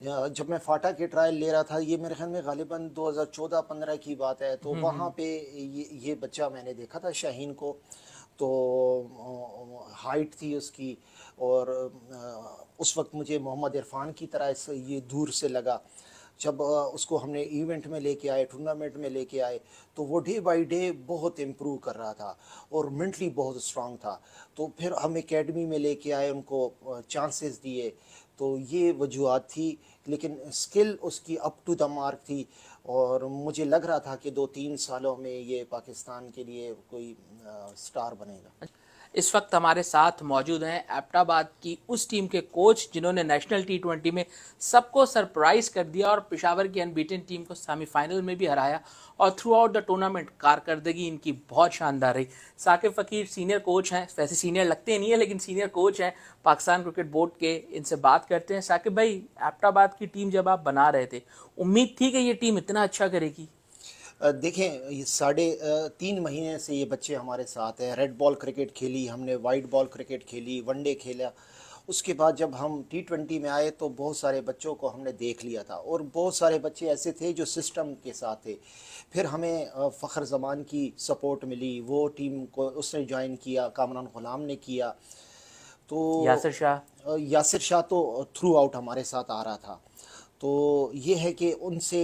जब मैं फाटा के ट्रायल ले रहा था, ये मेरे ख्याल में गालिबन 2014-15 की बात है, तो वहाँ हम्म। पे ये बच्चा मैंने देखा था शाहीन को। तो हाइट थी उसकी, और उस वक्त मुझे मोहम्मद इरफान की तरह ये दूर से लगा। जब उसको हमने इवेंट में लेके आए, टूर्नामेंट में लेके आए, तो वो डे बाय डे बहुत इम्प्रूव कर रहा था और मेंटली बहुत स्ट्रांग था। तो फिर हम एकेडमी में लेके आए, उनको चांसेस दिए। तो ये वजूहत थी, लेकिन स्किल उसकी अप टू द मार्क थी। और मुझे लग रहा था कि 2-3 सालों में ये पाकिस्तान के लिए कोई स्टार बनेगा। इस वक्त हमारे साथ मौजूद हैं एबटाबाद की उस टीम के कोच जिन्होंने नेशनल टी20 में सबको सरप्राइज कर दिया और पेशावर की अनबीटन टीम को सेमीफाइनल में भी हराया और थ्रू आउट द टूर्नामेंट कारकर्दगी इनकी बहुत शानदार रही। साकिब फ़कीर सीनियर कोच हैं, वैसे सीनियर लगते नहीं है लेकिन सीनियर कोच हैं पाकिस्तान क्रिकेट बोर्ड के। इनसे बात करते हैं। साकिब भाई, एबटाबाद की टीम जब आप बना रहे थे, उम्मीद थी कि ये टीम इतना अच्छा करेगी? देखें, ये 3.5 महीने से ये बच्चे हमारे साथ हैं। रेड बॉल क्रिकेट खेली हमने, वाइट बॉल क्रिकेट खेली, वनडे खेला। उसके बाद जब हम T20 में आए तो बहुत सारे बच्चों को हमने देख लिया था, और बहुत सारे बच्चे ऐसे थे जो सिस्टम के साथ थे। फिर हमें फ़खर ज़मान की सपोर्ट मिली, वो टीम को उसने ज्वाइन किया, कामरान ग़ुलाम ने किया। तो यासिर शाह। यासिर शाह तो थ्रू आउट हमारे साथ आ रहा था। तो ये है कि उनसे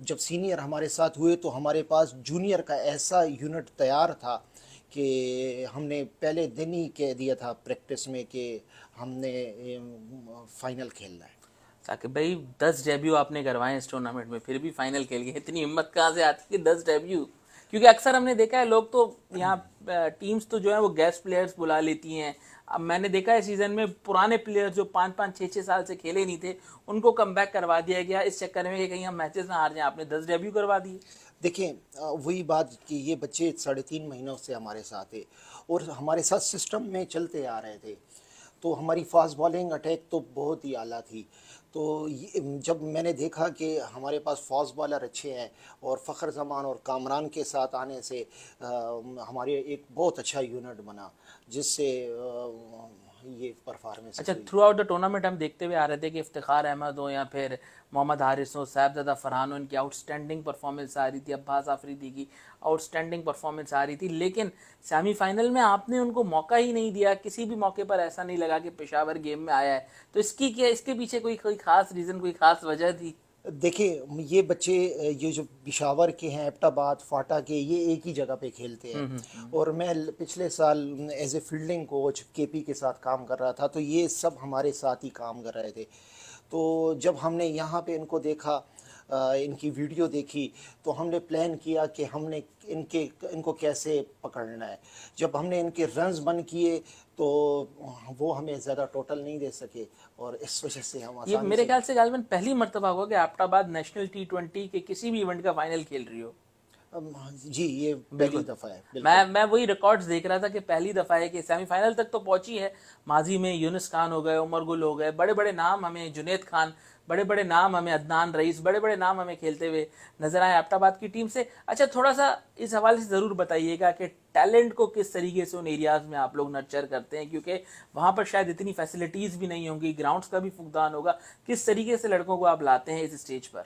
जब सीनियर हमारे साथ हुए तो हमारे पास जूनियर का ऐसा यूनिट तैयार था कि हमने पहले दिन ही कह दिया था प्रैक्टिस में कि हमने फाइनल खेलना है। साकिब भाई, 10 डेब्यू आपने करवाए इस टूर्नामेंट में, फिर भी फाइनल खेल गए। इतनी हिम्मत कहाँ से आती है 10 डेब्यू? क्योंकि अक्सर हमने देखा है लोग तो यहाँ टीम्स तो जो है वो गेस्ट प्लेयर्स बुला लेती हैं। अब मैंने देखा है सीजन में पुराने प्लेयर्स जो 5-5 6-6 साल से खेले नहीं थे उनको कम बैक करवा दिया गया इस चक्कर में कि कहीं हम मैचेस ना हार जाएं। आपने 10 डेब्यू करवा दिए। देखें, वही बात कि ये बच्चे 3.5 महीनों से हमारे साथ थे और हमारे साथ सिस्टम में चलते आ रहे थे। तो हमारी फास्ट बॉलिंग अटैक तो बहुत ही आला थी। तो जब मैंने देखा कि हमारे पास फास्ट बॉलर अच्छे हैं और फ़खर ज़मान और कामरान के साथ आने से हमारे एक बहुत अच्छा यूनिट बना, जिससे ये परफॉर्मेंसेस अच्छा, हुई। थ्रू आउट द टूर्नामेंट हम देखते हुए आ रहे थे कि इफ्तिखार अहमद हो या फिर मोहम्मद हारिस हो, साहिबजादा फरहान हो, इनकी आउटस्टैंडिंग परफॉर्मेंस आ रही थी। अब्बास आफरीदी की आउटस्टैंडिंग परफॉर्मेंस आ रही थी, लेकिन सेमीफाइनल में आपने उनको मौका ही नहीं दिया। किसी भी मौके पर ऐसा नहीं लगा कि पेशावर गेम में आया है। तो इसके पीछे कोई कोई खास रीज़न, कोई खास वजह थी? देखिए, ये बच्चे ये जो पिशावर के हैं, एबटाबाद, फाटा के, ये एक ही जगह पे खेलते हैं। और मैं पिछले साल as a fielding coach KP के साथ काम कर रहा था, तो ये सब हमारे साथ ही काम कर रहे थे। तो जब हमने यहाँ पे इनको देखा, इनकी वीडियो देखी, तो हमने प्लान किया कि हमने इनको कैसे पकड़ना है। जब हमने इनके रन्स बंद किए तो वो हमें ज़्यादा टोटल नहीं दे सके, और इस वजह से हम ये आसानी मेरे से। ख्याल से गालिबन पहली मर्तबा होगा कि एबटाबाद नेशनल T20 के किसी भी इवेंट का फाइनल खेल रही हो। जी, ये पहली बिल्कुल। दफ़ा है, बिल्कुल। मैं वही रिकॉर्ड्स देख रहा था कि पहली दफा है कि सेमीफाइनल तक तो पहुंची है। माजी में यूनुस खान हो गए, उमर गुल हो गए, बड़े बड़े नाम हमें, जुनेद खान, बड़े बड़े नाम हमें, अदनान रईस, बड़े बड़े नाम हमें खेलते हुए नजर आए एबटाबाद की टीम से। अच्छा, थोड़ा सा इस हवाले से जरूर बताइएगा कि टैलेंट को किस तरीके से उन एरियाज में आप लोग नर्चर करते हैं, क्योंकि वहां पर शायद इतनी फैसिलिटीज भी नहीं होंगी, ग्राउंड्स का भी फुकदान होगा। किस तरीके से लड़कों को आप लाते हैं इस स्टेज पर?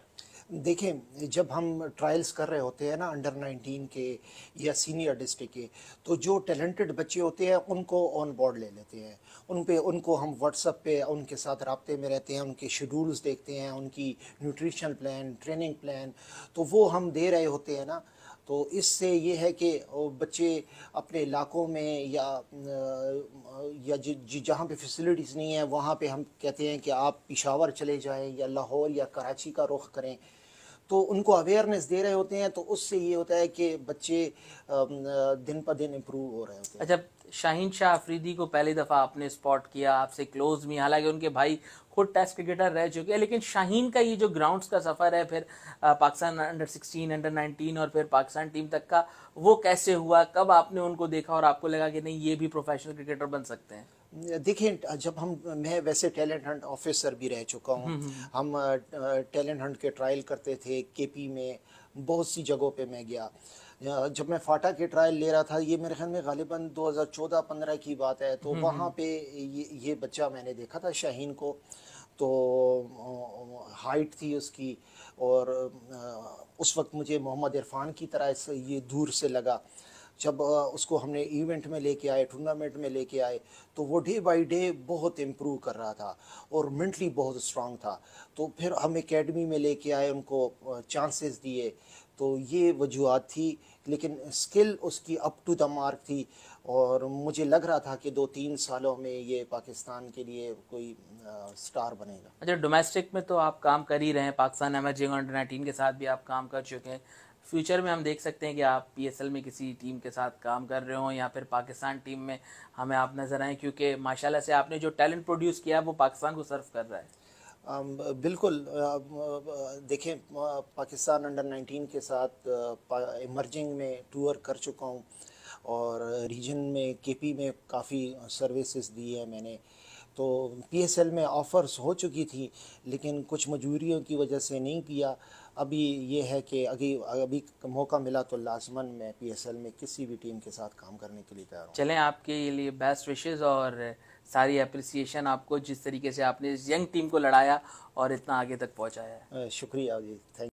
देखें, जब हम ट्रायल्स कर रहे होते हैं ना, अंडर 19 के या सीनियर डिस्ट्रिक्ट के, तो जो टैलेंटेड बच्चे होते हैं उनको ऑन बोर्ड ले लेते हैं। उनको हम व्हाट्सएप पे उनके साथ राब्ते में रहते हैं, उनके शेड्यूल्स देखते हैं, उनकी न्यूट्रिशन प्लान, ट्रेनिंग प्लान, तो वो हम दे रहे होते हैं ना। तो इससे ये है कि वो बच्चे अपने इलाकों में या जहाँ पे फैसिलिटीज़ नहीं है, वहाँ पे हम कहते हैं कि आप पिशावर चले जाएं या लाहौर या कराची का रुख करें। तो उनको अवेयरनेस दे रहे होते हैं, तो उससे ये होता है कि बच्चे दिन पर दिन इम्प्रूव हो रहे होते हैं। अच्छा, शाहीन शाह अफरीदी को पहली दफ़ा आपने स्पॉट किया, आपसे क्लोज भी, हालांकि उनके भाई खुद टेस्ट क्रिकेटर रह चुके हैं, लेकिन शाहीन का ये जो ग्राउंड्स का सफ़र है, फिर पाकिस्तान अंडर 16, अंडर 19 और फिर पाकिस्तान टीम तक का, वो कैसे हुआ? कब आपने उनको देखा और आपको लगा कि नहीं, ये भी प्रोफेशनल क्रिकेटर बन सकते हैं? देखिए, जब मैं वैसे टैलेंट हंट ऑफिसर भी रह चुका हूँ। हम टैलेंट हंट के ट्रायल करते थे केपी में, बहुत सी जगहों पे मैं गया। जब मैं फाटा के ट्रायल ले रहा था, ये मेरे ख्याल में गालिबन 2014-15 की बात है, तो वहाँ पे ये बच्चा मैंने देखा था शाहीन को। तो हाइट थी उसकी, और उस वक्त मुझे मोहम्मद इरफान की तरह ये दूर से लगा। जब उसको हमने इवेंट में लेके आए, टूर्नामेंट में लेके आए, तो वो डे बाय डे बहुत इम्प्रूव कर रहा था और मेंटली बहुत स्ट्रांग था। तो फिर हम एकेडमी में लेके आए, उनको चांसेस दिए। तो ये वजूहत थी, लेकिन स्किल उसकी अप टू द मार्क थी, और मुझे लग रहा था कि 2-3 सालों में ये पाकिस्तान के लिए कोई स्टार बनेगा। अच्छा, डोमेस्टिक में तो आप काम कर ही रहे हैं, पाकिस्तान एमर्जिंग अंडर-19 के साथ भी आप काम कर चुके हैं। फ्यूचर में हम देख सकते हैं कि आप पीएसएल में किसी टीम के साथ काम कर रहे हो या फिर पाकिस्तान टीम में हमें आप नज़र आए, क्योंकि माशाल्लाह से आपने जो टैलेंट प्रोड्यूस किया है वो पाकिस्तान को सर्व कर रहा है। बिल्कुल। देखें, पाकिस्तान अंडर 19 के साथ इमर्जिंग में टूर कर चुका हूँ, और रीजन में केपी में काफ़ी सर्विसेज दी है मैंने। तो पीएसएल में ऑफ़र्स हो चुकी थी, लेकिन कुछ मजबूरियों की वजह से नहीं किया। अभी ये है कि अभी मौका मिला तो लाजमन मैं पीएसएल में किसी भी टीम के साथ काम करने के लिए तैयार हूँ। चलें, आपके लिए बेस्ट विशेस और सारी अप्रिसिएशन आपको, जिस तरीके से आपने इस यंग टीम को लड़ाया और इतना आगे तक पहुंचाया है। शुक्रिया जी, थैंक